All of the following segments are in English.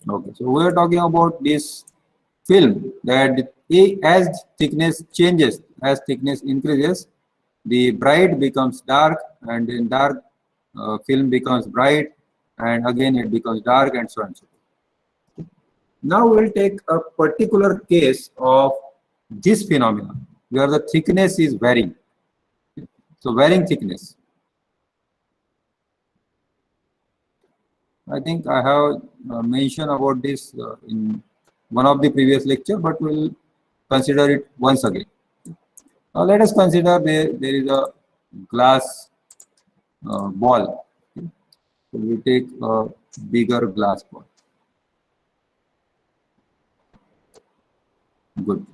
Okay, so we are talking about this film that as thickness changes, as thickness increases, the bright becomes dark, and then dark film becomes bright, and again it becomes dark, and so on. So now we'll take a particular case of this phenomenon where the thickness is varying. So varying thickness. I think I have mentioned about this in one of the previous lecture, but we'll consider it once again. Now let us consider there is a glass ball. So we take a bigger glass ball. Good.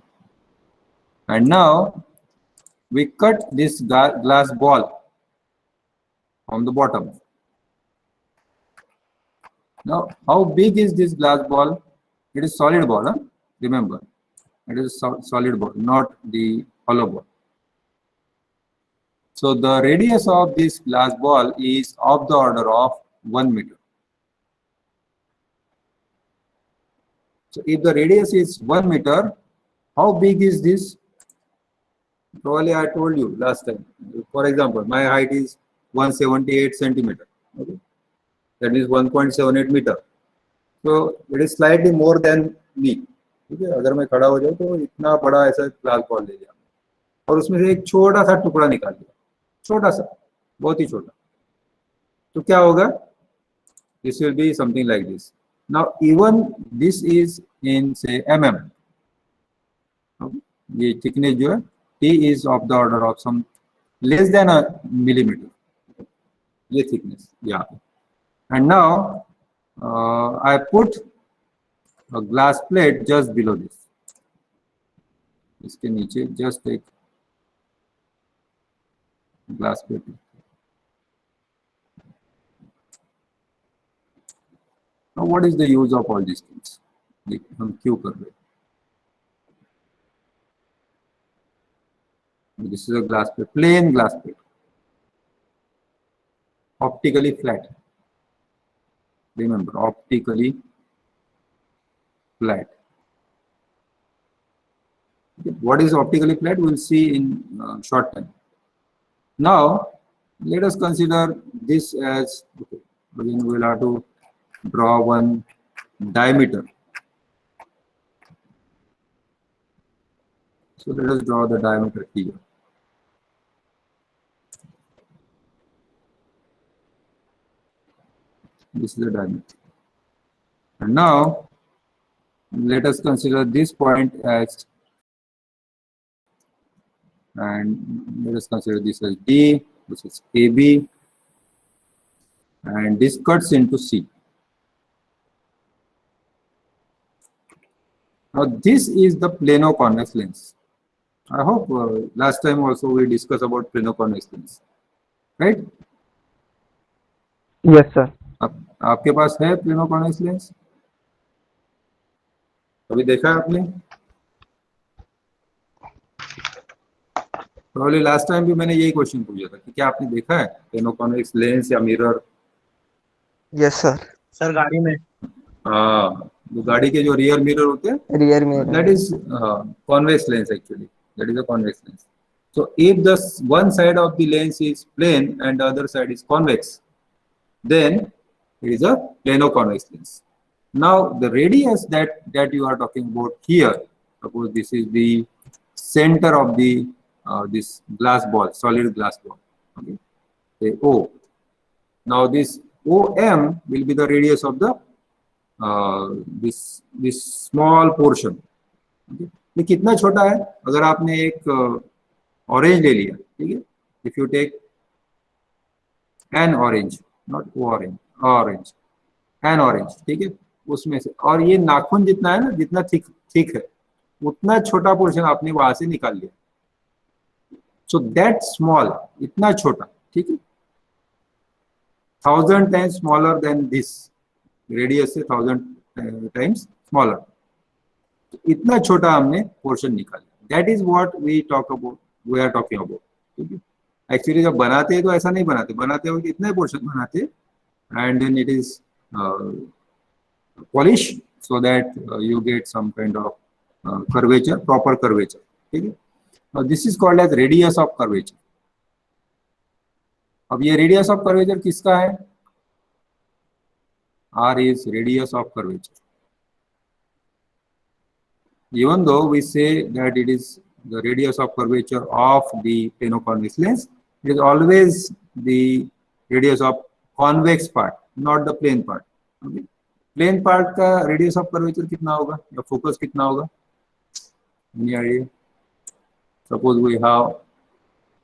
And now we cut this glass ball from the bottom. Now, how big is this glass ball? It is solid ball, huh? Remember, it is solid ball, not the hollow ball. So the radius of this glass ball is of the order of 1 meter. So if the radius is 1 meter, how big is this? Probably I told you last time. For example, my height is 178 centimeter. Okay? That is 1.78 meter. So it is slightly more than me. ठीक है, अगर मैं खड़ा हो जाऊँ तो इतना बड़ा ऐसा ग्लास बॉल ले लिया और उसमें से एक छोटा सा टुकड़ा निकाल लिया, छोटा सा, बहुत ही छोटा, तो क्या होगा? This will be something like this. Now even this is in say mm. ये thickness जो है T is of the order of some less than a millimeter. ये thickness, yeah. And now I put a glass plate just below this. इसके नीचे just एक glass plate. Now what is the use of all these things? हम क्यों कर रहे हैं? This is a glass plate, plain glass plate, optically flat. Remember, optically flat. Okay. What is optically flat? We'll see in short time. Now, let us consider this as, okay, again we'll have to draw one diameter. So let us draw the diameter here. This is the diameter. And now, let us consider this point as, and let us consider this as D, this is AB, and this cuts into C. Now this is the plano-convex lens. I hope last time also we discussed about plano-convex lens, right? Yes, sir. आपके पास है plano-convex lens? कभी देखा है आपने? Probably last time भी मैंने यही question पूछा था कि क्या आपने देखा है प्लेनो-कॉन्वेक्स लेंस या मिरर? Yes, sir. सर गाड़ी में हाँ, जो गाड़ी के जो रियर मिरर होते हैं, Rear mirror. that is convex lens actually. That is a convex lens. So if the one side of the lens is plane and the other side is convex, then it is a plano-convex lens. Now the radius that you are talking about here, suppose this is the center of the this glass ball, solid glass ball. Okay, say O. Now this OM will be the radius of the this small portion. Okay? ये कितना छोटा है? अगर आपने एक orange ले लिया, ठीक है? If you take an orange, not orange, orange, an orange, ठीक है? उसमें से, और ये नाखून जितना है ना, जितना थिक है, उतना छोटा पोर्शन आपने वहां से निकाल लिया. So that small, इतना छोटा, ठीक है? 1000 times smaller than this, radius से 1000 times smaller. इतना छोटा हमने पोर्शन निकाला. That is what we talk about, we are talking about. ठीक है? एक्चुअली जब बनाते हैं तो ऐसा नहीं बनाते, बनाते हो कि इतना पोर्शन बनाते, and then it is polish so that you get some kind of curvature, proper curvature. ठीक है. Now this is called as radius of curvature. अब ये radius of curvature किसका है? R is radius of curvature. Even though we say that it is the radius of curvature of the plane of convex lens, it is always the radius of convex part, not the plane part. Okay? Plane part का radius of curvature कितना होगा या focus कितना होगा? Any idea? Suppose we have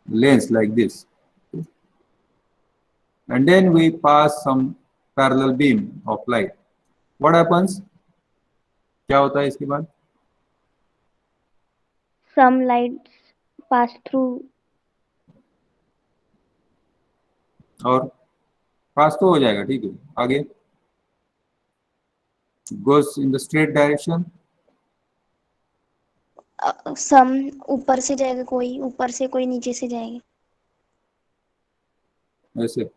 lens like this, and then we pass some parallel beam of light. What happens? क्या होता है इसके बाद? Some lights pass through. और पास तो हो जाएगा, ठीक है. आगे goes in the straight direction. Some ऊपर से जाएगा, कोई ऊपर से, कोई नीचे से जाएगा. ऐसे.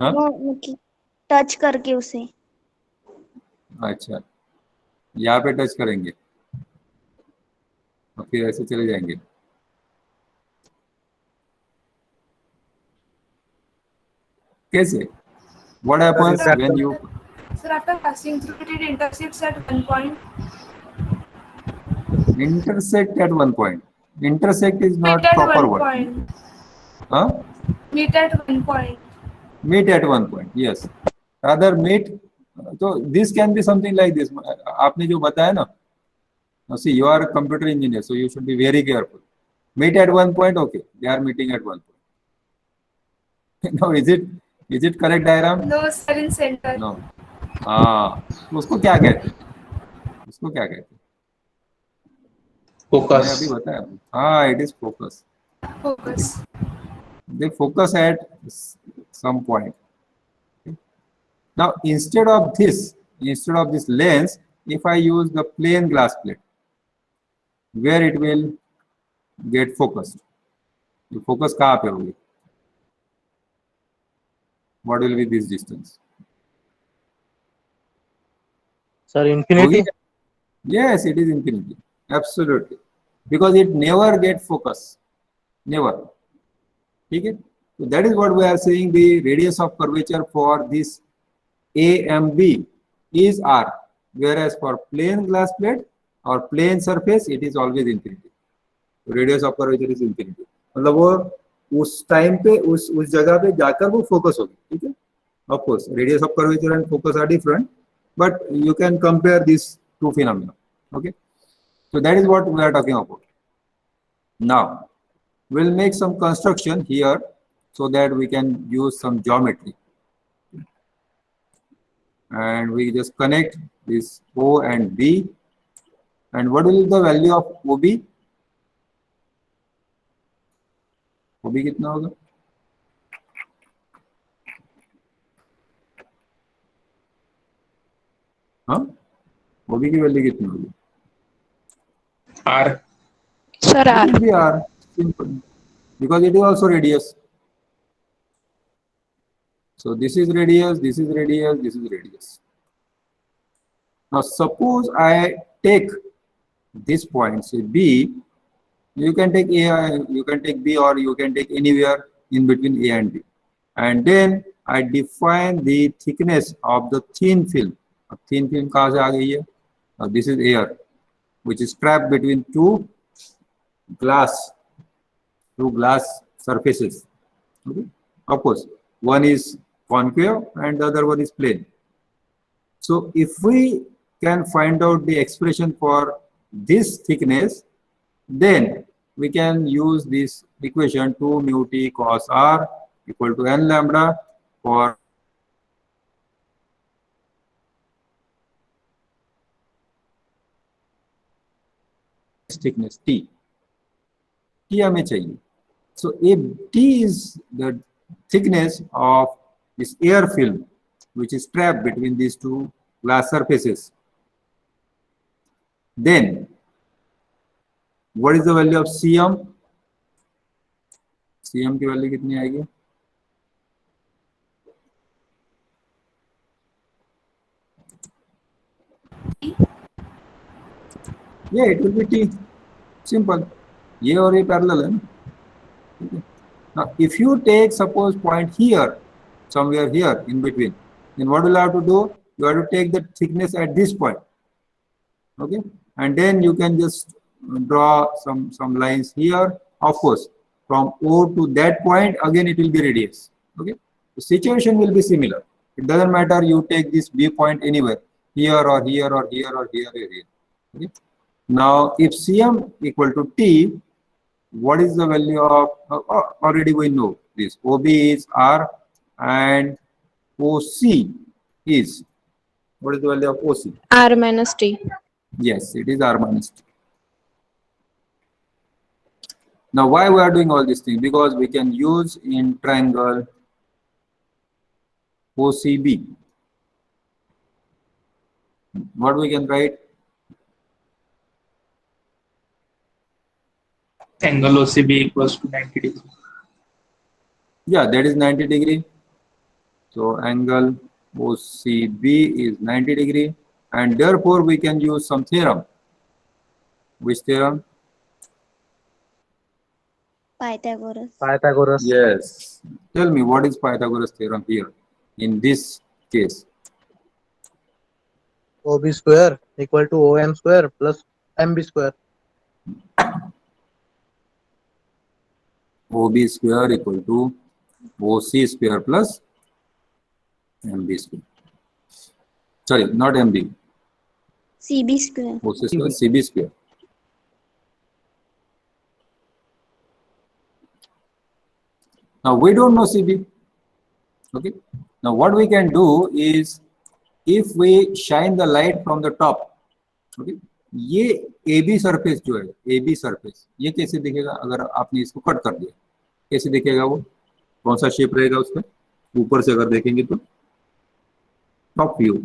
हाँ? टच करके उसे. अच्छा, यहाँ पे टच करेंगे और फिर ऐसे चले जाएंगे. कैसे? What happens when you? Sir, after passing through it, it intersects at one point. Intersect at one point. Intersect is not Meet at proper one word. point. Huh? Meet at one point. Meet at one point. Yes. Rather meet. So this can be something like this. आपने जो बताया ना. Now see, you are a computer engineer, so you should be very careful. Meet at one point. Okay, they are meeting at one point. Now is it correct diagram? No, sir, in center. No. हाँ, उसको क्या कहते हैं? उसको क्या कहते हैं? मैंने अभी Focus. बताया. हाँ, it is focus. Focus. They focus at some point. Now instead of this lens, if I use the plain glass plate, where it will get focused? The focus कहाँ पे होगी? What will be this distance? Sir, infinity. होगी? Yes, it is infinity. Absolutely. Because it never get focus. Never. ठीक है? So that is what we are saying, the radius of curvature for this A and B is R. Whereas for plain glass plate or plain surface, it is always infinity. So radius of curvature is infinity. मतलब वो उस time पे उस जगह पे जाकर वो focus होगी. ठीक है? Of course, radius of curvature and focus are different, but you can compare these two phenomena. Okay? So that is what we are talking about. Now, we'll make some construction here so that we can use some geometry. And we just connect this O and B. And what will be the value of OB? OB कितना होगा? हाँ? OB की value कितनी होगी? R. Sir, It will be R. Simple. Because it is also radius. So this is radius, this is radius, this is radius. Now suppose I take this point, say B, you can take A, you can take B, or you can take anywhere in between A and B. And then I define the thickness of the thin film. अब thin film कहाँ से आ गई है? Now this is air, which is trapped between two glass surfaces. Okay? Of course, one is concave and the other one is plane. So if we can find out the expression for this thickness, then we can use this equation 2 mu t cos r equal to n lambda for thickness t. T हमें चाहिए. So if T is the thickness of this air film, which is trapped between these two glass surfaces, then what is the value of Cm? Cm की value कितनी आएगी? Yeah, it will be T. Simple. ये और ये parallel है ना. Okay. Now, if you take suppose point here, somewhere here in between, then what will you have to do? You have to take the thickness at this point. Okay, and then you can just draw some lines here. Of course, from O to that point, again it will be radius. Okay, the situation will be similar. It doesn't matter you take this B point anywhere, here or here or here or here or here. Okay. Now, if CM equal to T, what is the value of, already we know this, OB is R and OC is, what is the value of OC? R minus T. Yes, it is R minus T. Now, why we are doing all these things? Because we can use in triangle OCB. What we can write? Angle OCB equals to 90 degrees. Yeah, that is 90 degree. So angle OCB is 90 degree, and therefore we can use some theorem. Which theorem? Pythagoras. Pythagoras. Yes. Tell me, what is Pythagoras theorem here in this case? OB square equal to OM square plus MB square. OB square equal to OC square plus MB square. Sorry, not MB. CB square. OC square, CB square. Now we don't know CB. Okay. Now what we can do is, if we shine the light from the top, okay, ये AB surface जो है, AB surface, ये कैसे दिखेगा अगर आपने इसको cut कर दिया? कैसे दिखेगा वो? कौन सा शेप रहेगा उसका? ऊपर से अगर देखेंगे तो टॉप व्यू.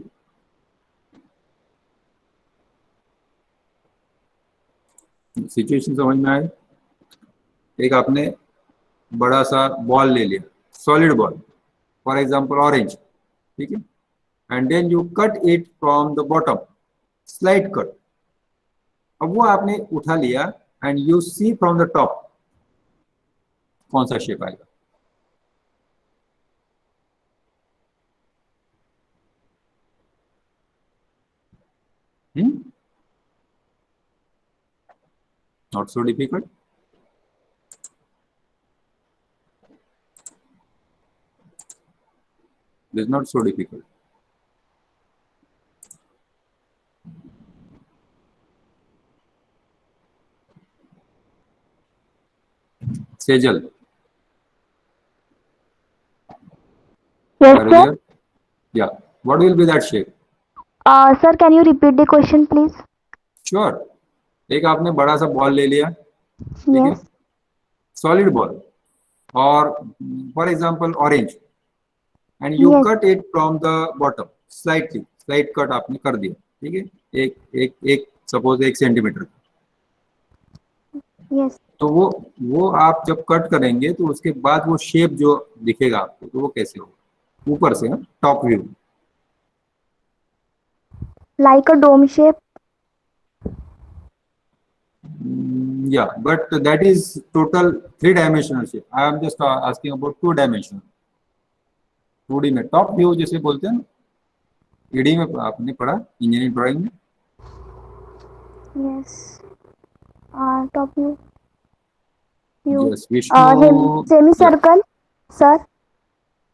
सिचुएशन समझ में आए? एक आपने बड़ा सा बॉल ले लिया, solid ball, for example orange, ठीक है, and then you cut it from the bottom, slide cut. अब वो आपने उठा लिया and you see from the top, कौन सा शेप आएगा? Not so difficult. It is not so difficult. Sejal. Yes, Are you sir. there? Yeah. What will be that shape? Sir, can you repeat the question, please? Sure. एक आपने बड़ा सा ball ले लिया, ठीक है, Yes. सॉलिड बॉल, और for example orange, and you Yes. Cut it from the bottom slightly, slide cut आपने कर दिया, ठीक है, एक एक एक सपोज 1 सेंटीमीटर. Yes. तो वो आप जब कट करेंगे तो उसके बाद वो शेप जो दिखेगा आपको, तो वो कैसे होगा? ऊपर से, top view. Like a dome shape. Yeah, but that is total 3-dimensional shape. I am just asking about 2-dimensional. 2D में टॉप व्यू जैसे बोलते हैं ना, ईडी में आपने पढ़ा इंजीनियरिंग ड्राइंग में. Yes. Top view. Yes, Vishnu. Semicircle, sir.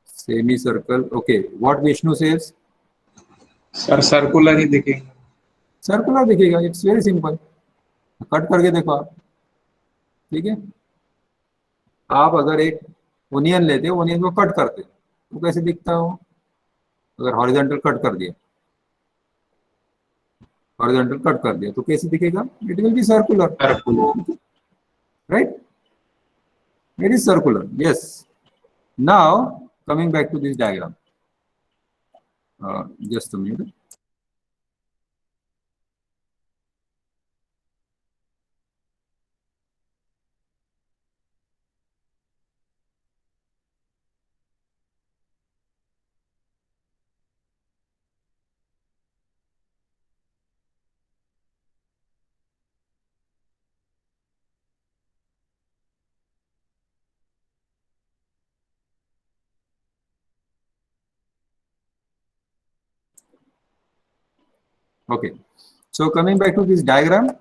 Semicircle. Okay, what Vishnu says? Sir circular ही दिखेंगे. सर्कुलर दिखेगा. It's very simple. कट करके देखो आप, ठीक है. आप अगर एक ओनियन लेते हो, ओनियन को कट करते हो, तो कैसे दिखता हो? अगर हॉरिजॉन्टल कट कर दिया, हॉरिजॉन्टल कट कर दिया, तो कैसे दिखेगा? It will be circular. Circular. Right? It is circular. Yes. Now coming back to this diagram. Just a minute. Okay. So coming back to this diagram,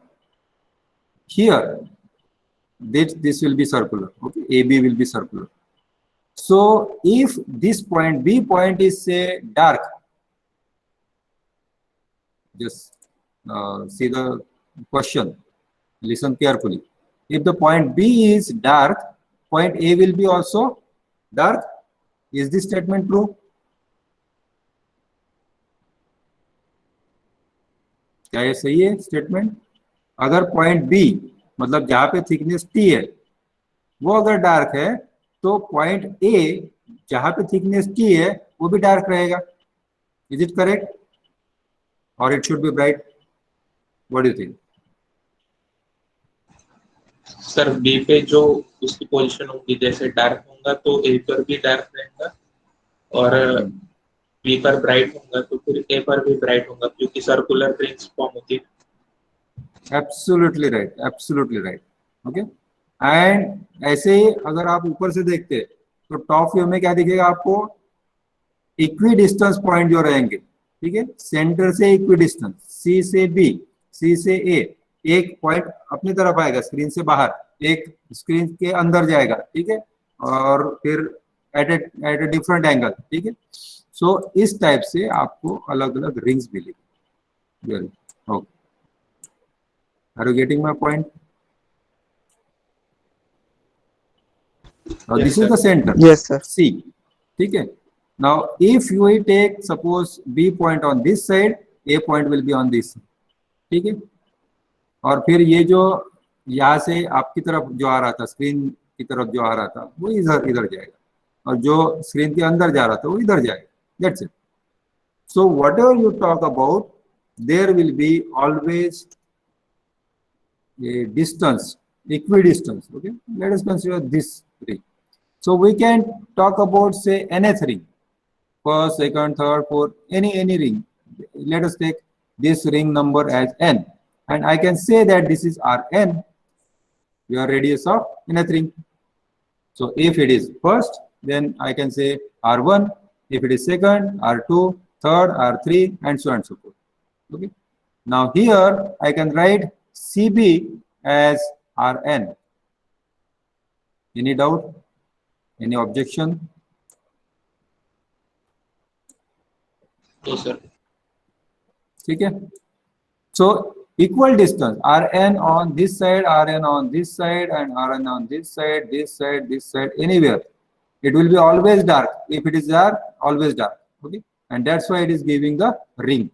here this will be circular. Okay, AB will be circular. So if this point B point is say dark, just see the question, listen carefully. If the point B is dark, point A will be also dark. Is this statement true? क्या ये सही है statement? अगर point B मतलब जहां पे thickness T है वो अगर डार्क है तो पॉइंट ए जहां पे थिकनेस टी है वो भी डार्क रहेगा. इज इट करेक्ट और it should be bright? What do you think? Sir B पे जो उसकी पोजीशन होगी जैसे डार्क होगा तो ए पर भी डार्क रहेगा और बी पर ब्राइट होगा तो फिर ए पर भी ब्राइट होगा क्योंकि सर्कुलर रिंग्स फॉर्म होती है. Absolutely right, absolutely right. Okay. And ऐसे ही अगर आप ऊपर से देखते तो टॉप व्यू में क्या दिखेगा आपको? इक्वी डिस्टेंस पॉइंट जो रहेंगे, ठीक है, सेंटर से इक्वी डिस्टेंस, सी से बी, सी से ए, एक पॉइंट अपनी तरफ आएगा स्क्रीन से बाहर, एक स्क्रीन के अंदर जाएगा, ठीक है, और फिर एट ए डिफरेंट एंगल, ठीक है. सो इस टाइप से आपको अलग अलग रिंग्स मिलेगी. Very okay. Are you getting my point? Now this is the center. Yes, sir. C. ठीक है. Now if you take suppose B point on this side, A point will be on this. ठीक है. और फिर ये जो यहाँ से आपकी तरफ जो आ रहा था, स्क्रीन की तरफ जो आ रहा था वो इधर जाएगा और जो स्क्रीन के अंदर जा रहा था वो इधर जाएगा. That's it. So whatever you talk about, there will be always a distance, equidistance. Okay. Let us consider this ring. So we can talk about say nth ring, first, second, third, fourth, any ring. Let us take this ring number as n, and I can say that this is Rn, your radius of nth ring. So if it is first, then I can say R1. If it is second, R2, third, R3, and so on and so forth. Okay. Now here I can write CB as Rn. Any doubt? Any objection? तो sir ठीक है. So equal distance Rn on this side, Rn on this side, and Rn on this side, this side, anywhere. It will be always dark. If it is dark, always dark. Okay, and that's why it is giving the ring.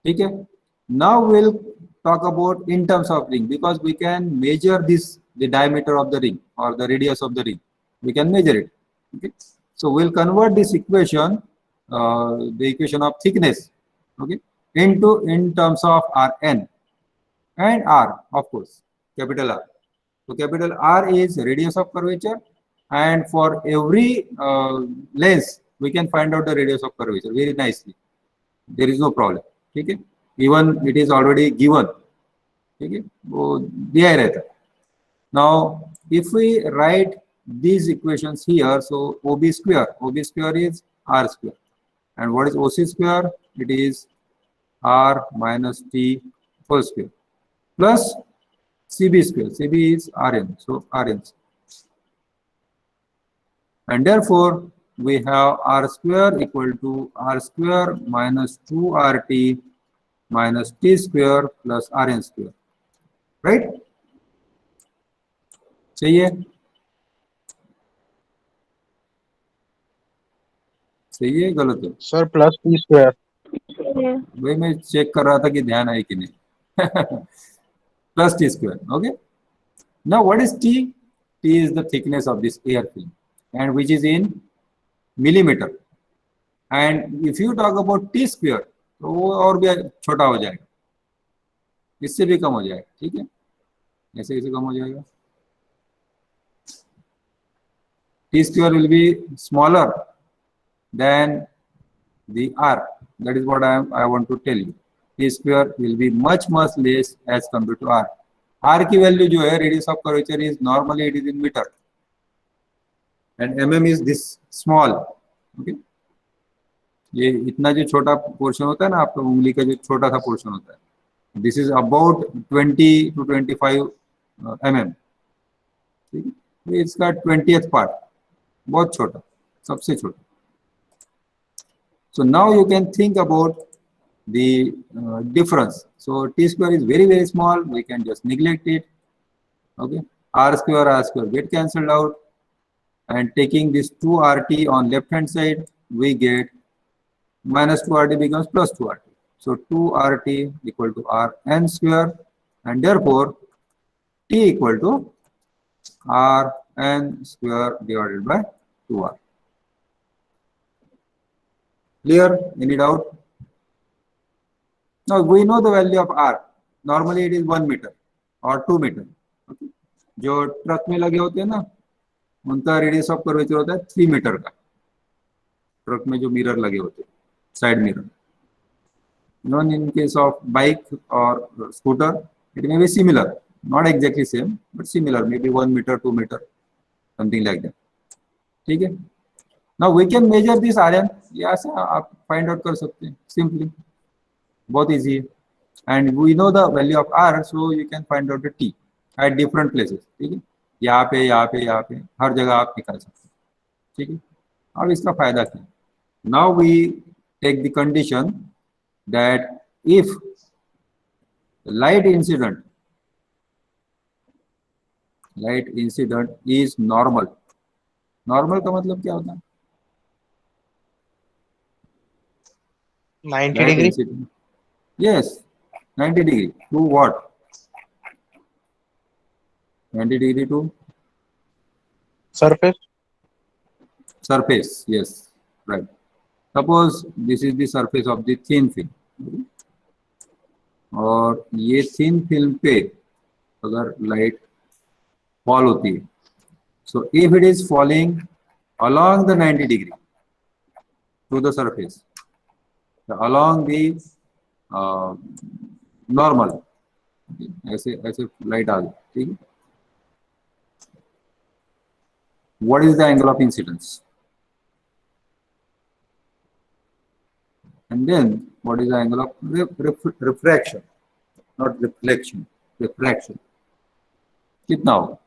Okay. Now we'll talk about in terms of ring because we can measure this, the diameter of the ring or the radius of the ring. We can measure it. Okay. So we'll convert this equation, the equation of thickness, okay, into in terms of Rn and R, of course, capital R. So capital R is radius of curvature, and for every length we can find out the radius of curvature very nicely. There is no problem. Okay. Even it is already given. Okay. वो दिया ही रहता है. Now if we write these equations here, so OB square is R square, and what is OC square? It is R minus T whole square plus CB square. CB is Rn, so Rn, and therefore we have R square equal to R square minus 2RT minus T square plus Rn square. Right? सही है? सही है गलत है? Sir, plus T square. भाई मैं check कर रहा था कि ध्यान है कि नहीं. Plus T square. Okay. Now what is T? T is the thickness of this air film, and which is in millimeter. And if you talk about T square, तो वो और भी छोटा हो जाएगा, इससे भी कम हो जाएगा. ठीक है, ऐसे कैसे कम हो जाएगा? T square will be smaller than the R. That is what I want to tell you. T square will be much less as compared to R. R की वैल्यू जो है radius of curvature is normally it is in meter, and mm is this small. Okay. ये इतना जो छोटा portion होता है ना, आपका उंगली का जो छोटा सा पोर्शन होता है, this is about 20 to 25 mm, ठीक है, ये इसका 20th पार्ट, बहुत छोटा, सबसे छोटा. So now you can think about the difference. So t square is very, very small, we can just neglect it. Okay, r square get cancelled out, and taking this 2rt on left hand side, we get minus 2rt becomes plus 2rt. So 2rt equal to rn square, and therefore t equal to rn square divided by 2r. Clear? Any doubt? Now we know the value of r. Normally it is 1 meter or 2 meter. Okay. जो truck में लगे होते हैं ना, उनका radius of curvature होता है 3 metre का. ट्रक में जो मिरर लगे होते हैं, side mirror. Even in case of bike or scooter, it may be similar, not exactly same, but similar, maybe 1 meter, 2 meter, something like that. ठीक है. Now we can measure this Rn. यहाँ से आप find out कर सकते हैं simply. बहुत easy है. And we know the value of R, so you can find out the T at different places. ठीक है. यहाँ पे हर जगह आप निकाल सकते हैं. ठीक है. अब इसका फायदा क्या है? Now we take the condition that if the light incident is normal. Normal का मतलब क्या होता है? 90 Light degree. incident. Yes, 90 degree to what? 90 degree to Surface. surface. Yes, right. Suppose this is the surface of the thin film, और ये thin film पे अगर light fall होती है, so if it is falling along the 90 degree to the surface, along the normal, ऐसे ऐसे light आ गई, ठीक है. What is the angle of incidence? And then what is the angle of refraction? Not reflection, refraction. कितना होगा?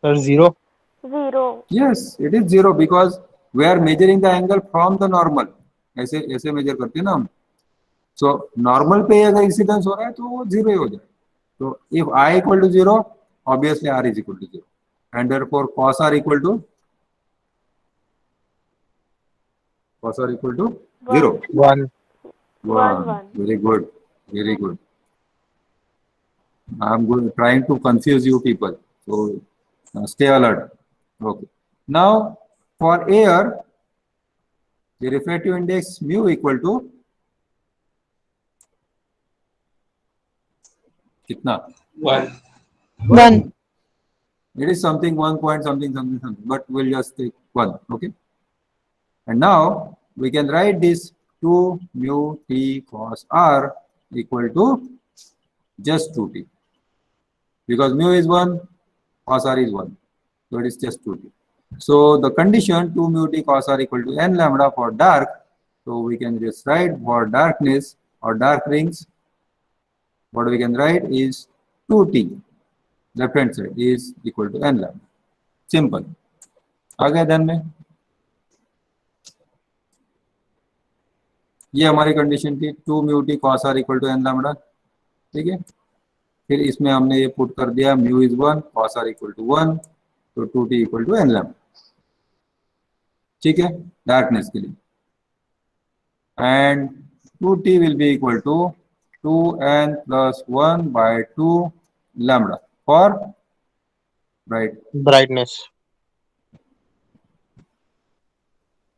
Sir, 0. 0. Yes, it is 0 because we are measuring the angle from the normal. ऐसे ऐसे measure करते हैं ना हम. So normal पे अगर incidence हो रहा है तो वो 0 ही हो जाए. So if I equal to 0, obviously R is equal to 0, and therefore cos R equal to 0. 1. 1. Very good, very good. I'm trying to confuse you people, so stay alert. Okay. Now for air, the refractive index mu equal to कितना? 1. 1. It is something 1 point something, but we'll just take 1. Okay. And now we can write this 2 mu t cos r equal to just 2t, because mu is 1, cos r is 1, so it is just 2t. So the condition 2 mu t cos r equal to n lambda for dark, so we can just write for darkness or dark rings, what we can write is 2t, left hand side is equal to n lambda. Simple. आ गया ध्यान में? ये हमारी condition थी 2 mu t cos r equal to n lambda. ठीक है. फिर इसमें हमने ये पुट कर दिया mu is 1, cos r equal to 1, तो 2t equal to n lambda. ठीक है, डार्कनेस के लिए. And 2t will be equal to 2n plus 1 by 2 lambda for Brightness.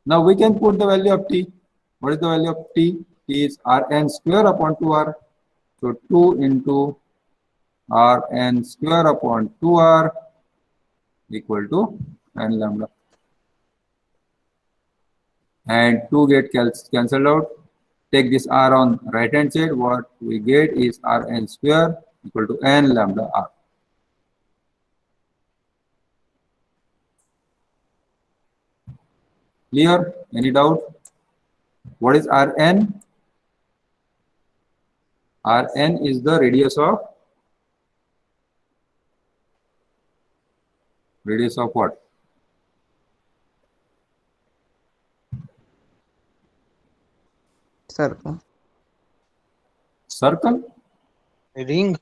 Now we can put the value of t. What is the value of t? T is Rn square upon 2r. So 2 into Rn square upon 2r equal to n lambda. And 2 get cancelled out. Take this r on right hand side. What we get is Rn square equal to n lambda r. Clear? Any doubt? What is Rn? Rn is the radius of what? Circle. Circle? Ring.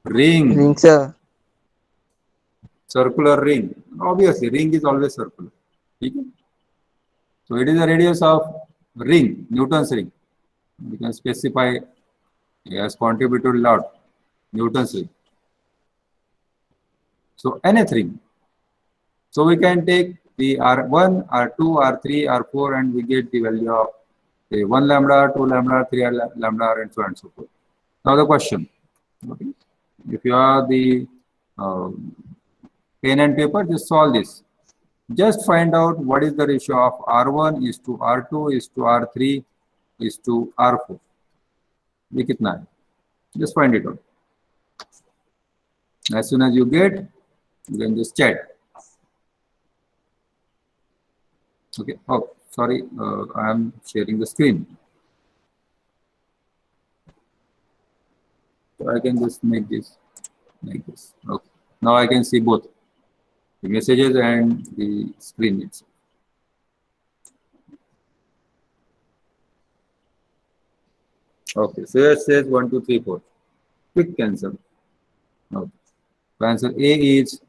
Ring. Ring, sir. Circular ring. Obviously, ring is always circular. Okay? So it is the radius of ring, Newton's ring. We can specify as contributed lot, Newton's ring. So nth ring. So we can take the R1, R2, R3, R4 and we get the value of say 1 lambda, 2 lambda, 3 lambda and so on and so forth. Now the question. Okay. If you have the pen and paper, just solve this. Just find out what is the ratio of R1 is to R2 is to R3 is to R4. ये कितना है? Just find it out. As soon as you get, you can just chat. Okay. Oh, sorry. I am sharing the screen. So I can just make this like this. Okay. Now I can see both the messages and the screen itself. Okay, so it says 1, 2, 3, 4. Quick answer. Okay. So answer A is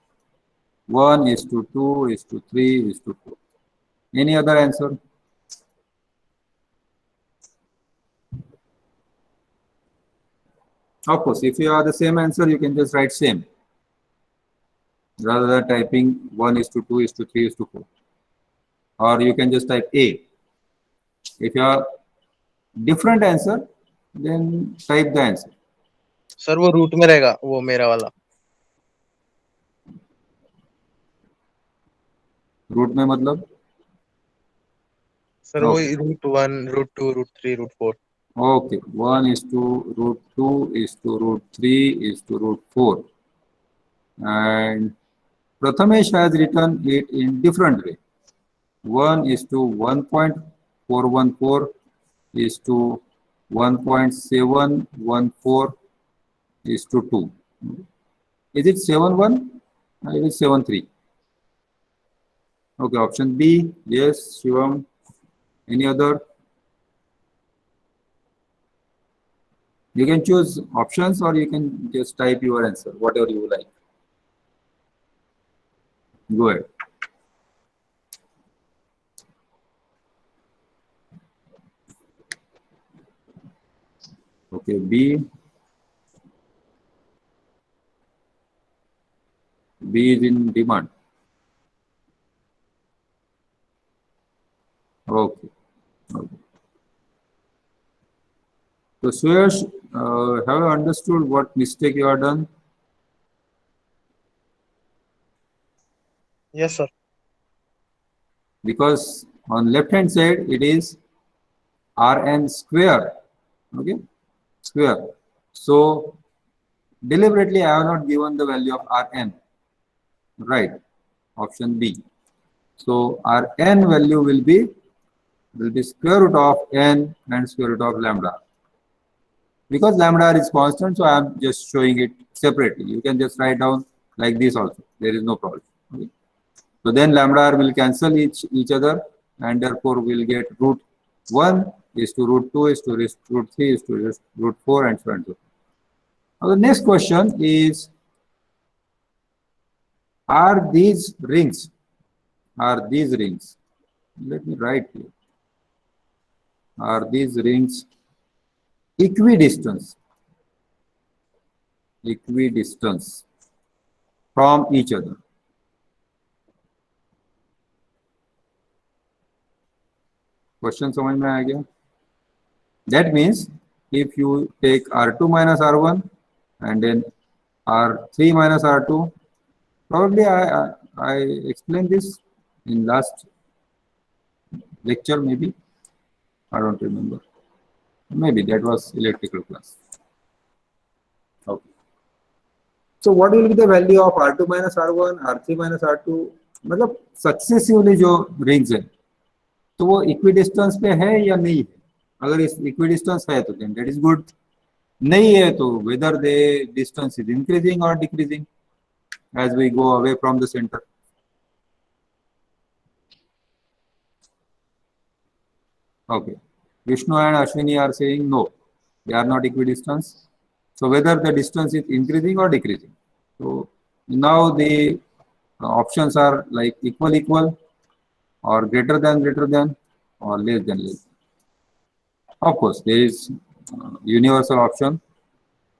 1 is to 2 is to 3 is to 4. Any other answer? Of course, if you have the same answer, you can just write same. Rather than typing 1 is to 2 is to 3 is to 4. Or you can just type A. If you have different answer, then type the answer. Sir वो root में रहेगा वो मेरा वाला. Root में मतलब? Sir वो root 1, root 2, root 3, root 4. Okay, 1 is to root 2 is to root 3 is to root 4. And Prathamesh has written it in different way. 1 is to 1.414 is to 1.714 is to 2. Is it 7.1 or is it 7.3? Okay, option B. Yes, Shivam. Any other? You can choose options or you can just type your answer, whatever you like. Go ahead. Okay, B. B is in demand. Okay. Okay. So, Suyash, have you understood what mistake you have done? Yes sir. Because on left hand side it is Rn square. Okay, square. So deliberately I have not given the value of Rn. Right. Option B. So Rn value will be square root of n and square root of lambda. Because lambda is constant, so I am just showing it separately. You can just write down like this also. There is no problem. Okay. So then lambda will cancel each other, and therefore we'll get root 1 is to root 2 is to root 3 is to root 4 and so on. Now the next question is, are these rings? Let me write here. Are these rings equidistant from each other? Question समझ में आ गया? That means if you take R2 minus R1 and then R3 minus R2, probably I explained this in last lecture, maybe. I don't remember. Maybe that was electrical class. Okay. So what will be the value of R2 minus R1, R3 minus R2? मतलब successively जो rings है, तो वो equidistance पे है या नहीं है। अगर इस इक्विडिस्टेंस है तो देन दैट इज गुड, नहीं है तो whether they distance is increasing और decreasing as we go away from the center. Okay, Vishnu and Ashwini are saying no, they are not equidistant. So whether the distance is increasing or decreasing. So now the options are like equal or greater than or less than less. Of course, there is universal option.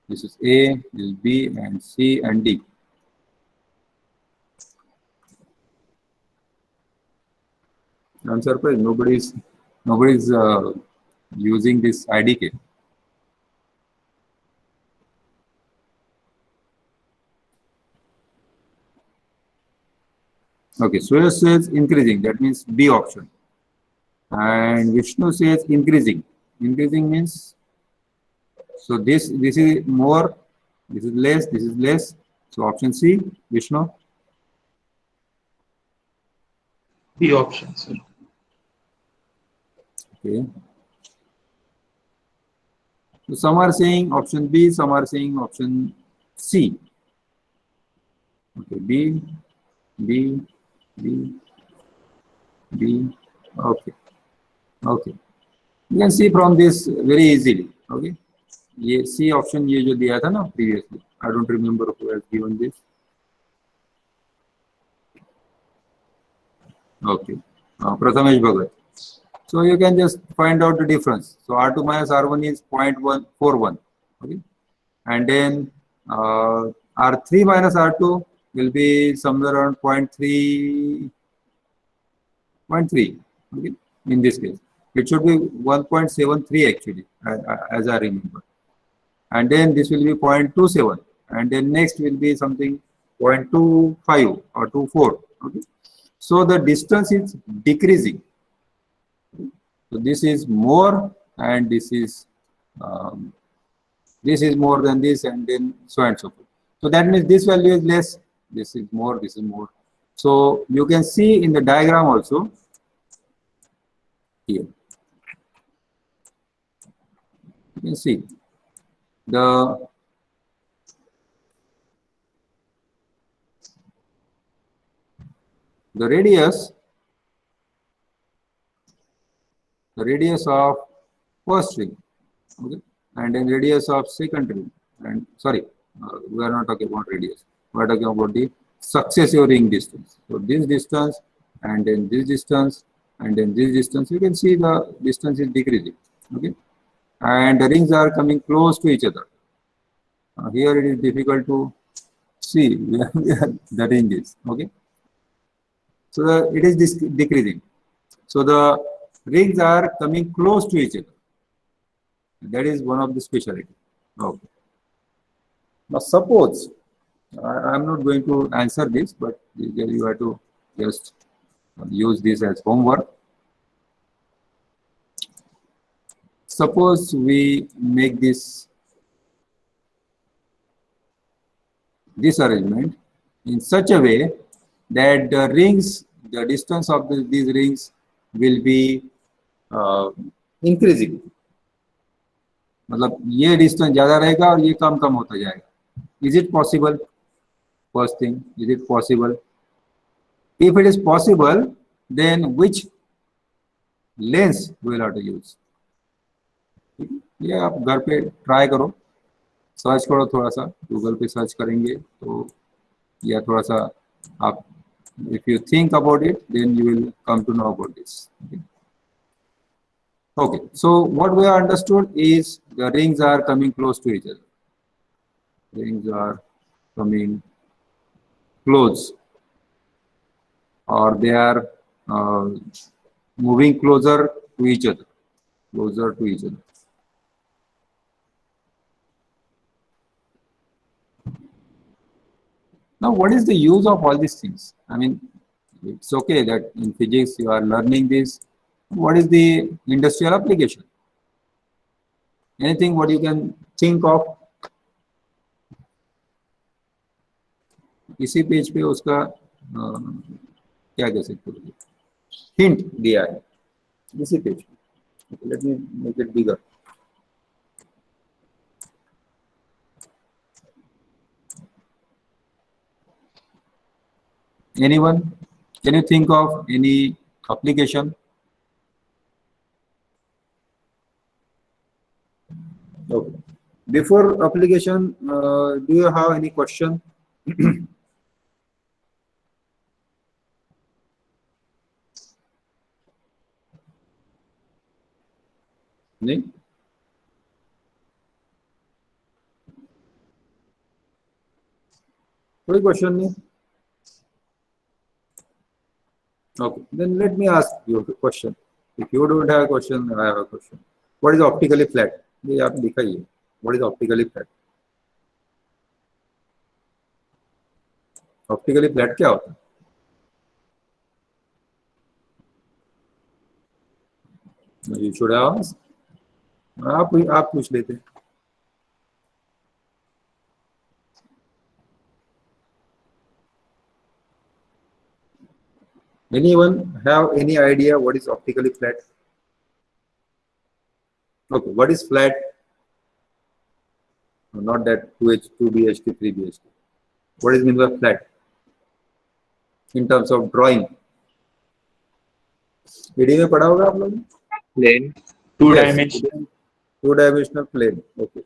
This is A, this is B, and C and D. I'm surprised nobody's using this IDK. Okay, Suyash says increasing, that means B option. And Vishnu says increasing. Increasing means, so this is more, this is less. So option C, Vishnu. B option, sir. Okay. So some are saying option B, some are saying option C. Okay, B. Okay. You can see from this very easily. Okay. ये C option ये जो दिया था ना previously. I don't remember who has given this. Okay. Prathamesh Bhagat. So you can just find out the difference. So R2 minus R1 is 0.141. Okay. And then R3 minus R2 will be somewhere around 0.3. Okay. In this case, it should be 1.73 actually, as I remember. And then this will be 0.27. And then next will be something 0.25 or 24. Okay. So the distance is decreasing. So this is more, and this is more than this, and then so and so forth. So that means this value is less, this is more, this is more. So you can see in the diagram also here. You can see the radius of first ring, okay, and then radius of second ring, and sorry, we are not talking about radius, we are talking about the successive ring distance. So this distance, and then this distance, and then this distance, you can see the distance is decreasing, okay, and the rings are coming close to each other. Here it is difficult to see where the ring is, okay. So it is decreasing. So the rings are coming close to each other. That is one of the specialty. Okay. Now suppose, I am not going to answer this, but you have to just use this as homework. Suppose we make this arrangement in such a way that the rings, the distance of these rings will be increasing. मतलब ये distance ज़्यादा रहेगा और ये कम होता जाएगा. Is it possible? First thing, is it possible? If it is possible, then which lens we will have to use? ये आप घर पे ट्राई करो, सर्च करो, थोड़ा सा गूगल पे सर्च करेंगे तो, या थोड़ा सा आप, if you think about it, then you will come to know about this. Okay, so what we have understood is the rings are coming close to each other. Rings are coming close, or they are moving closer to each other. Now, what is the use of all these things? I mean, it's okay that in physics you are learning this. What is the industrial application? Anything what you can think of? इसी page पे उसका क्या कह सकते हो, hint दिया है. इसी page. Let me make it bigger. Anyone? Can you think of any application? Okay. Before application, do you have any question? नहीं? कोई question नहीं? Okay, then let me ask you a question. If you don't have a question, I have a question. What is optically flat? ये आपने लिखा ही है. What is optically flat? Optically flat क्या होता है? You should have asked. आप पूछ लेते. Anyone have any idea what is optically flat? Okay, what is flat? Not that 2H, 2BHT, 3BHT. What is mean by flat? In terms of drawing. Video में पढ़ा होगा आप लोग? Plane, two dimensional. Two-dimensional plane. Okay,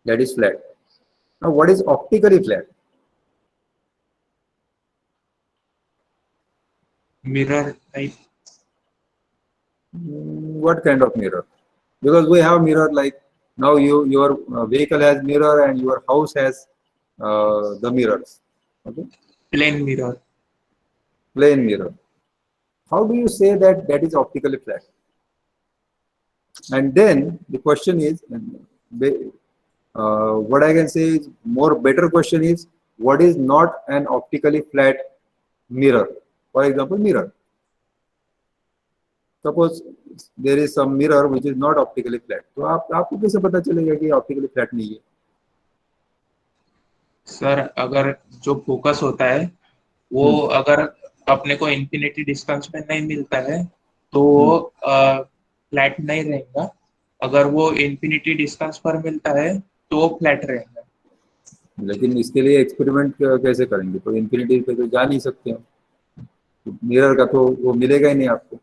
that is flat. Now, what is optically flat? Mirror type. What kind of mirror? Because we have mirror like now your vehicle has mirror and your house has the mirrors. Okay, Plane mirror. plane mirror. How do you say that that is optically flat? And then the question is, what I can say is more better question is, what is not an optically flat mirror? For example, mirror. Suppose there is some mirror which is not optically flat. तो आपको कैसे पता चलेगा कि optically flat नहीं है? Sir अगर जो फोकस होता है वो अगर अपने को इंफिनिटी डिस्टेंस पे नहीं मिलता है तो वो फ्लैट नहीं रहेगा. अगर वो इंफिनिटी डिस्टेंस पर मिलता है तो वो फ्लैट रहेगा. लेकिन इसके लिए एक्सपेरिमेंट कैसे करेंगे? तो इंफिनिटी पे तो जा नहीं सकते हम. मिरर का तो वो मिलेगा ही नहीं आपको.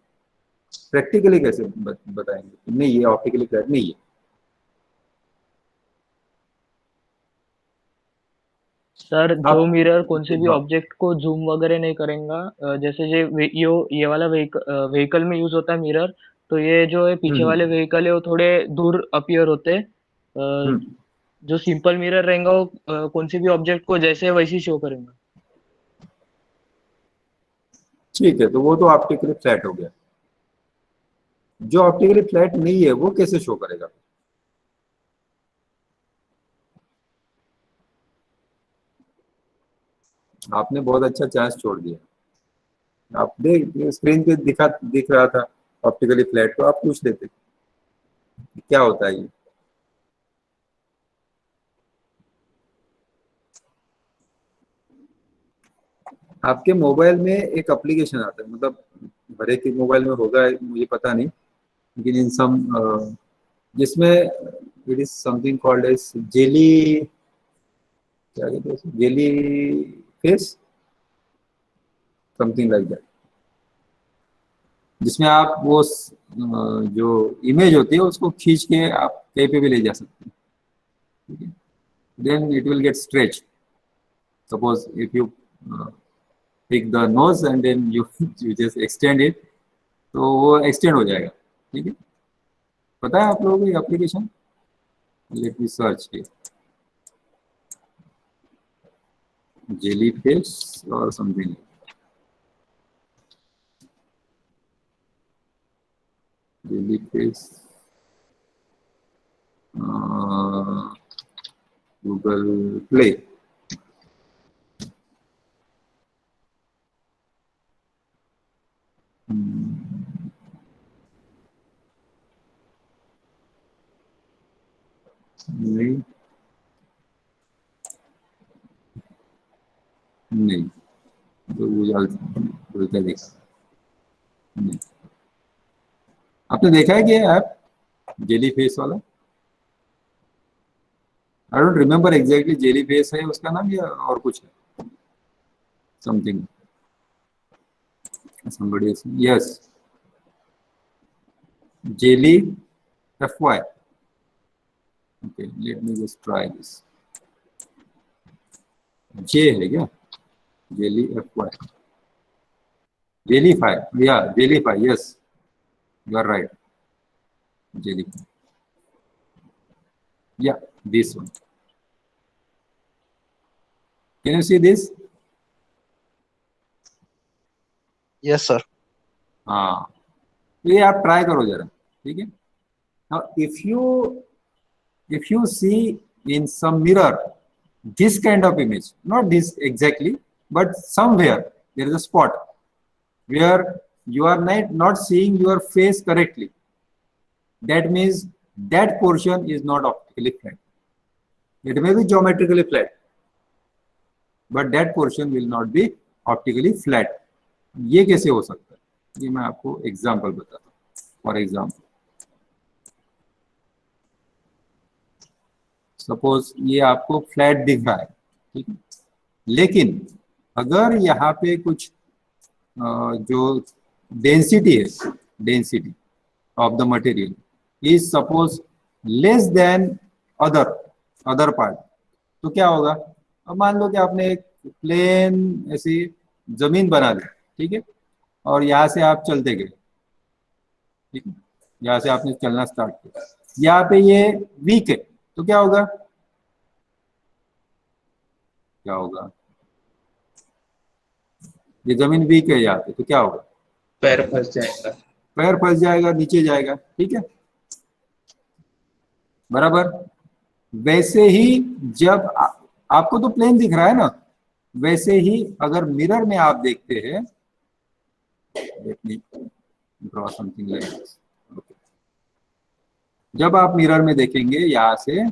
प्रैक्टिकली कैसे बताएंगे नहीं ये ऑप्टिकली फ्लैट नहीं है? सर जो मिरर कौन से भी हाँ. ऑब्जेक्ट को जूम वगैरह नहीं करेगा, जैसे ये वाला व्हीकल में यूज होता है मिरर, तो ये जो है पीछे वाले व्हीकल है वो थोड़े दूर अपीयर होते हैं. जो सिंपल मिरर रहेगा वो कौन से भी ऑब्जेक्ट को जैसे है वैसे ही शो करेगा. ठीक है, तो वो तो ऑप्टिकली फ्लैट हो गया. जो ऑप्टिकली फ्लैट नहीं है वो कैसे शो करेगा? आपने बहुत अच्छा चांस छोड़ दिया. आप देख स्क्रीन पे दिख रहा था ऑप्टिकली फ्लैट, तो आप पूछ लेते क्या होता है ये. आपके मोबाइल में एक एप्लीकेशन आता है, मतलब हर एक के मोबाइल में होगा मुझे पता नहीं, लेकिन इन सम जिसमें it is something called as jelly, क्या कहते हैं, jelly face, something like that, जिसमें आप वो जो इमेज होती है उसको खींच के आप कहीं पे भी ले जा सकते हैं. ठीक है, then it will get stretch. Suppose if you pick the nose and then you just extend it, तो वो extend हो जाएगा. ठीक है, पता है आप लोगों को ये application? Let me search here, jelly face और something. Jelly face, Google Play. नहीं नहीं, तो बोलता देखा नहीं. आपने देखा है कि ऐप जेली फेस वाला? I don't remember exactly, jelly face है उसका नाम या और कुछ है, something, somebody else. Yes, jelly fy. Okay, let me just try this. J है क्या? Jelly fy. Jellyfy. Yeah, Jellyfy. Yes, you are right. Jellyfy. Yeah, this one. Can you see this? Yes, sir. हाँ, तो ये आप try करो जरा, ठीक है? Now, if you see in some mirror this kind of image, not this exactly, but somewhere there is a spot where you are not seeing your face correctly. That means that portion is not optically flat. It may be geometrically flat, but that portion will not be optically flat. ये कैसे हो सकता है? ये मैं आपको example बताता हूँ. फॉर एग्जांपल, सपोज ये आपको फ्लैट दिख रहा है, ठीक है, लेकिन अगर यहाँ पे कुछ जो डेंसिटी है, density of the material is suppose less than other part, तो क्या होगा? अब मान लो कि आपने एक प्लेन ऐसी जमीन बना ली, ठीक है, और यहाँ से आप चलते गए, ठीक है, यहाँ से आपने चलना स्टार्ट किया, यहाँ पे ये वीक है, तो क्या होगा? क्या होगा? ये जमीन वीक है यहाँ पे, तो क्या होगा? पैर फंस जाएगा। पैर फंस जाएगा, नीचे जाएगा, ठीक है, बराबर। वैसे ही जब आपको तो प्लेन दिख रहा है ना, वैसे ही अगर मिरर में आप देखते हैं, let me draw something like this, okay, जब आप मिरर में देखेंगे यहां से,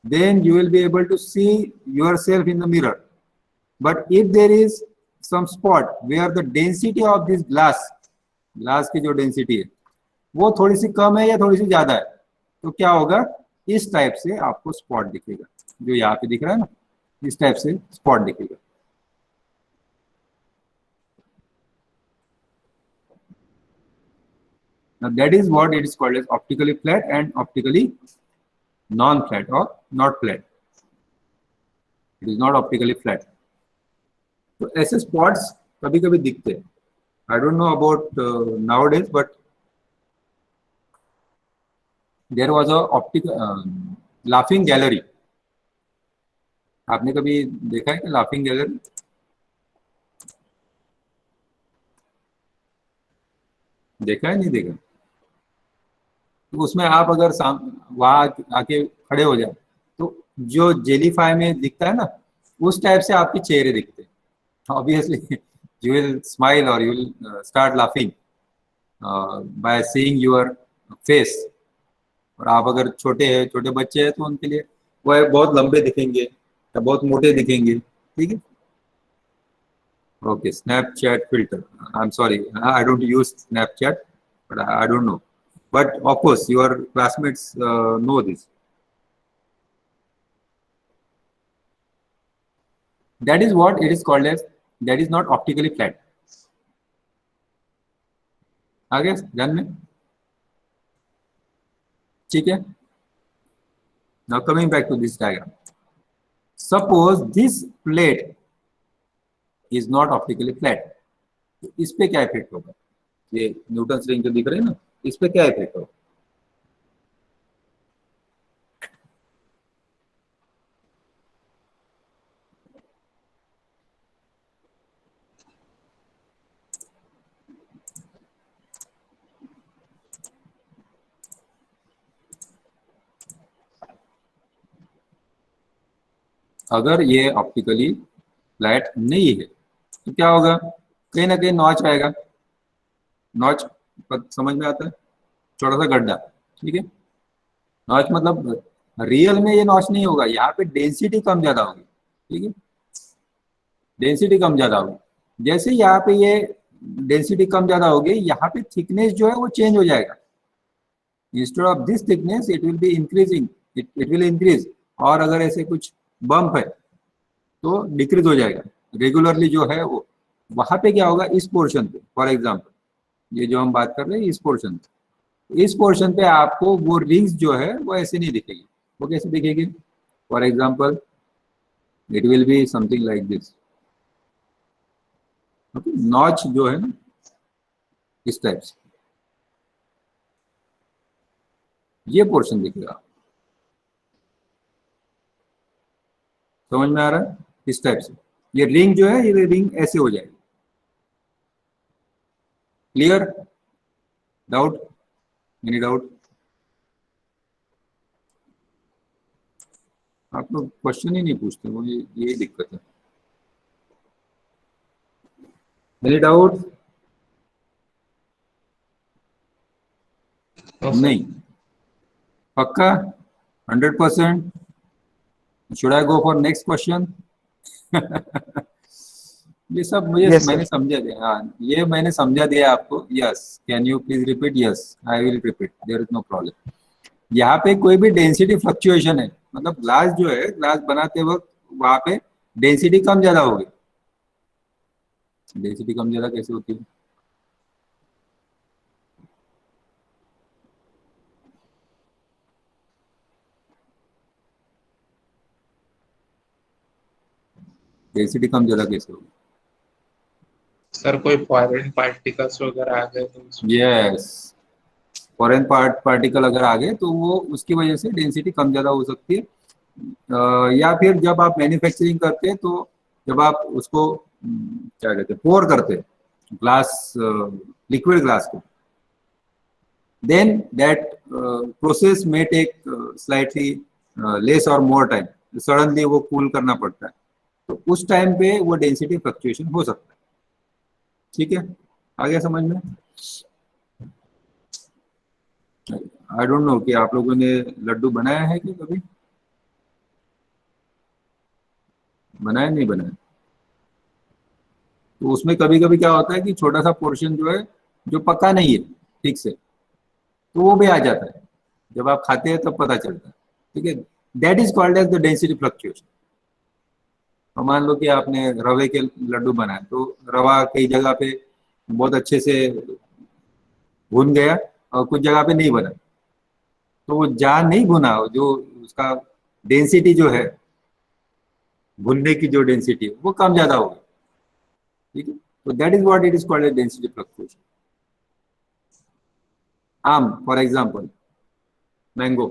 then you will be able to see yourself in the mirror. But if there is some spot where the density of this glass की जो density है वो थोड़ी सी कम है या थोड़ी सी ज्यादा है, तो क्या होगा? इस टाइप से आपको स्पॉट दिखेगा, जो यहाँ पे दिख रहा है ना, इस टाइप से स्पॉट दिखेगा। Now that is what it is called as optically flat and optically non-flat or not flat. It is not optically flat. तो ऐसे स्पॉट्स कभी कभी दिखते हैं. I don't know about nowadays, but there was a optical laughing gallery. आपने कभी देखा है कि laughing gallery? देखा है, नहीं देखा? तो उसमें आप अगर वहां आके खड़े हो जाए तो जो जेलीफाई में दिखता है ना, उस टाइप से आपके चेहरे दिखते हैं. Obviously you will smile or you will start laughing by seeing your face. और आप अगर छोटे बच्चे हैं तो उनके लिए वह बहुत लंबे दिखेंगे या बहुत मोटे दिखेंगे, ठीक है. Okay, Snapchat filter, I am sorry, I don't use Snapchat, but I don't know, but of course your classmates know this. That is what it is called as, that is not optically flat. आगे ध्यान में, ठीक है. Now coming back to this diagram, suppose this plate is not optically flat. इस पे क्या effect होगा? ये न्यूटन रिंग जो दिख रहे हैं ना, इस पे क्या इफेक्ट होगा? अगर ये ऑप्टिकली फ्लैट नहीं है तो क्या होगा? कहीं ना कहीं नॉच आएगा. नॉच समझ में आता है? छोटा सा गड्ढा, ठीक है. नॉच मतलब रियल में ये नॉच नहीं होगा, यहाँ पे डेंसिटी कम ज्यादा होगी, ठीक है. डेंसिटी कम ज्यादा होगी, जैसे यहाँ पे ये डेंसिटी कम ज्यादा होगी, यहाँ पे थिकनेस जो है वो चेंज हो जाएगा। Instead of this thickness it will be increasing, it will increase. और अगर ऐसे कुछ बम्प है तो डिक्रीज हो जाएगा रेगुलरली जो है वो। वहां पे क्या होगा, इस पोर्शन पे फॉर एग्जांपल ये जो हम बात कर रहे हैं इस पोर्शन पे, इस पोर्शन पे आपको वो रिंग्स जो है वो ऐसे नहीं दिखेगी। वो कैसे दिखेगी? For example it will be something like this. Notch जो है ना इस टाइप से ये पोर्शन दिखेगा। समझ में आ रहा है? इस टाइप से ये रिंग जो है, ये रिंग ऐसे हो जाएगी। क्लियर? डाउट? Any doubt? आप लोग क्वेश्चन ही नहीं पूछते, वो ये दिक्कत है। Any doubt? नहीं? पक्का? 100%? Should I go for next question? ये सब मुझे Yes, मैंने sir. समझा दिया। हाँ, ये मैंने समझा दिया आपको। Yes, can you please repeat? Yes, I will repeat, there is no problem. यहाँ पे कोई भी डेंसिटी फ्लक्चुएशन है, मतलब ग्लास जो है, ग्लास बनाते वक्त वहां पे डेंसिटी कम ज्यादा होगी। डेंसिटी कम ज्यादा कैसे होती है? डेंसिटी कम ज्यादा कैसे होगी? सर कोई फॉरेन पार्टिकल्स वगैरह आ गए तो उसमें यस, फॉरेन पार्टिकल अगर आ गए तो वो उसकी वजह से डेंसिटी कम ज्यादा हो सकती है। या फिर जब आप मैन्युफैक्चरिंग करते हैं तो जब आप उसको क्या कहते हैं, पोर करते हैं ग्लास, लिक्विड ग्लास को, then that process may take slightly less और मोर टाइम। सडनली वो कूल करना पड़ता है, तो उस टाइम पे वो डेंसिटी फ्लक्चुएशन हो सकता है। ठीक है, आ गया समझ में? आई डोंट नो कि आप लोगों ने लड्डू बनाया है कि कभी बनाया, नहीं बनाया? तो उसमें कभी कभी क्या होता है कि छोटा सा पोर्शन जो है जो पक्का नहीं है ठीक से, तो वो भी आ जाता है। जब आप खाते हैं तब पता चलता है। ठीक है, that is called as the density fluctuation. और मान लो कि आपने रवे के लड्डू बनाए, तो रवा कई जगह पे बहुत अच्छे से भुन गया और कुछ जगह पे नहीं बना, तो वो जहाँ नहीं भुना, जो उसका डेंसिटी जो है, भुनने की जो डेंसिटी है वो कम ज्यादा होगी। ठीक है, तो that is what it is called as density fluctuation. आम फॉर एग्जांपल, मैंगो,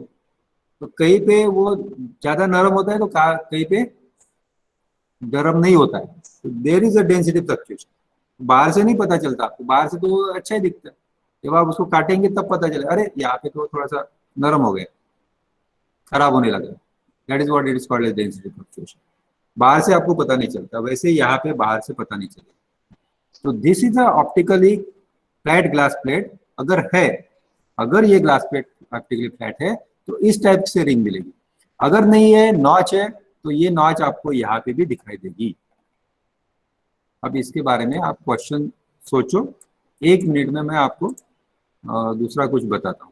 तो कहीं पे वो ज्यादा नरम होता है तो कहीं पे गर्म नहीं होता है, तो there is a density fluctuation. बाहर से नहीं पता चलता आपको, बाहर से तो वो अच्छा ही दिखता है, जब आप उसको काटेंगे तब पता चले, अरे यहाँ पे तो थोड़ा सा नरम हो गया, खराब होने लगा। That is what it is called as density fluctuation. बाहर से आपको पता नहीं चलता, वैसे यहाँ पे बाहर से पता नहीं चलेगा। तो this is a optically flat glass plate. अगर है, अगर ये ग्लास प्लेट ऑप्टिकली फ्लैट है तो इस टाइप से रिंग मिलेगी। अगर नहीं है, नॉच है, तो ये नॉच आपको यहाँ पे भी दिखाई देगी। अब इसके बारे में आप क्वेश्चन सोचो, 1 मिनट में मैं आपको दूसरा कुछ बताता हूँ।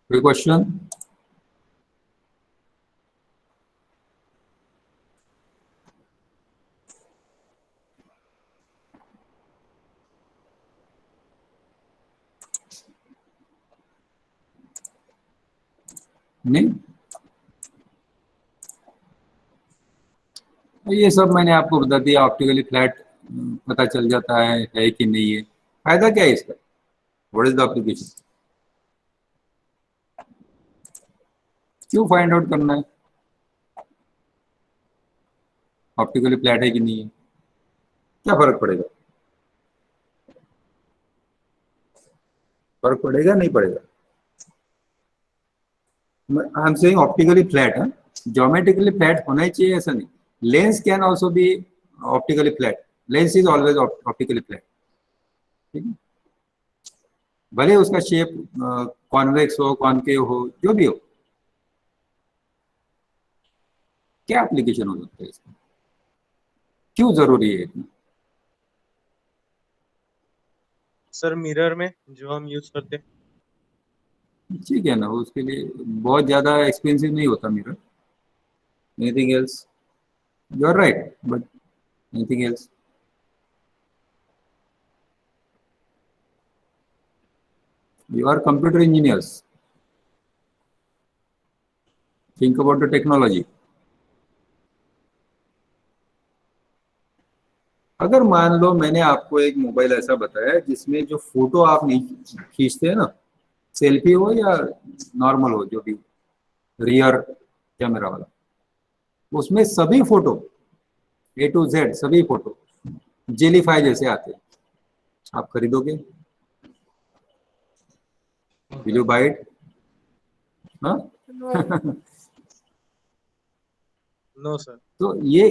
कोई क्वेश्चन? नहीं? ये सब मैंने आपको बता दिया, ऑप्टिकली फ्लैट पता चल जाता है कि नहीं है। फायदा क्या है इसका? What is the application? क्यों फाइंड आउट करना है ऑप्टिकली फ्लैट है कि नहीं है? क्या फर्क पड़ेगा? फर्क पड़ेगा नहीं पड़ेगा? I am saying optically flat है, ज्योमेट्रिकली फ्लैट होना ही चाहिए ऐसा नहीं. Lens can also be optically flat. Lens is always optically flat. ठीक है, भले उसका शेप कॉन्वेक्स हो, कॉनकेव हो, जो भी हो. क्या एप्लीकेशन हो सकता है इसका? क्यों जरूरी है इतना? सर मिरर में जो हम यूज करते हैं. ठीक है ना, उसके लिए बहुत ज्यादा एक्सपेंसिव नहीं होता mirror. Anything else? You are right, but anything else? You are computer engineers. Think about the technology. अगर मान लो मैंने आपको एक मोबाइल ऐसा बताया जिसमें जो फोटो आप नहीं खींचते हैं ना, सेल्फी हो या नॉर्मल हो, जो भी रियर कैमरा वाला, उसमें सभी फोटो A to Z सभी फोटो जेलीफाई जैसे आते हैं, आप खरीदोगे? Will you buy it? हाँ? No sir. तो ये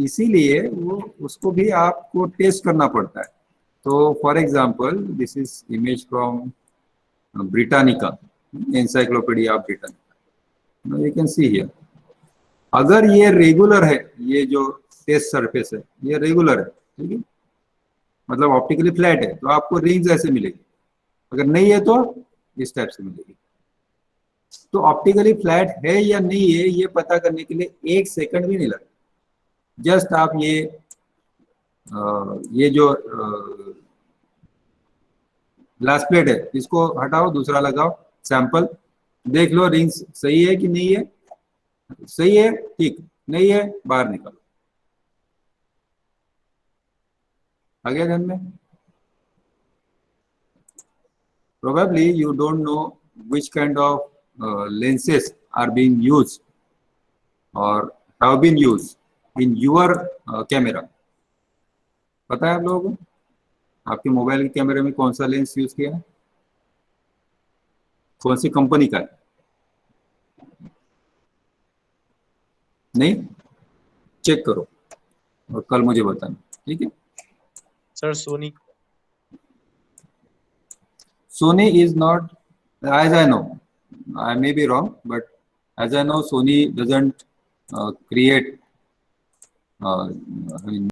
इसीलिए वो उसको भी आपको टेस्ट करना पड़ता है. तो for example this is image from Britannica, encyclopedia of Britannica. You can see here. अगर ये रेगुलर है, ये जो टेस्ट सरफेस है ये रेगुलर है, ठीक है, मतलब ऑप्टिकली फ्लैट है, तो आपको रिंग्स ऐसे मिलेगी. अगर नहीं है तो इस टाइप से मिलेगी. तो ऑप्टिकली फ्लैट है या नहीं है ये पता करने के लिए 1 सेकंड भी नहीं लगता. जस्ट आप ये जो ग्लास प्लेट है इसको हटाओ, दूसरा लगाओ, सैंपल देख लो रिंग्स सही है कि नहीं है. सही है, ठीक. नहीं है, बाहर निकालो. आ गया ध्यान में? Probably you don't know which kind of lenses are being used or have been used in your camera. पता है आप लोगों को आपके मोबाइल के कैमरे में कौन सा लेंस यूज किया है, कौन सी कंपनी का है? नहीं? चेक करो और कल मुझे बताना, ठीक है? Sir Sony. Sony is not, as I know, I may be wrong, but as I know, Sony doesn't create I mean,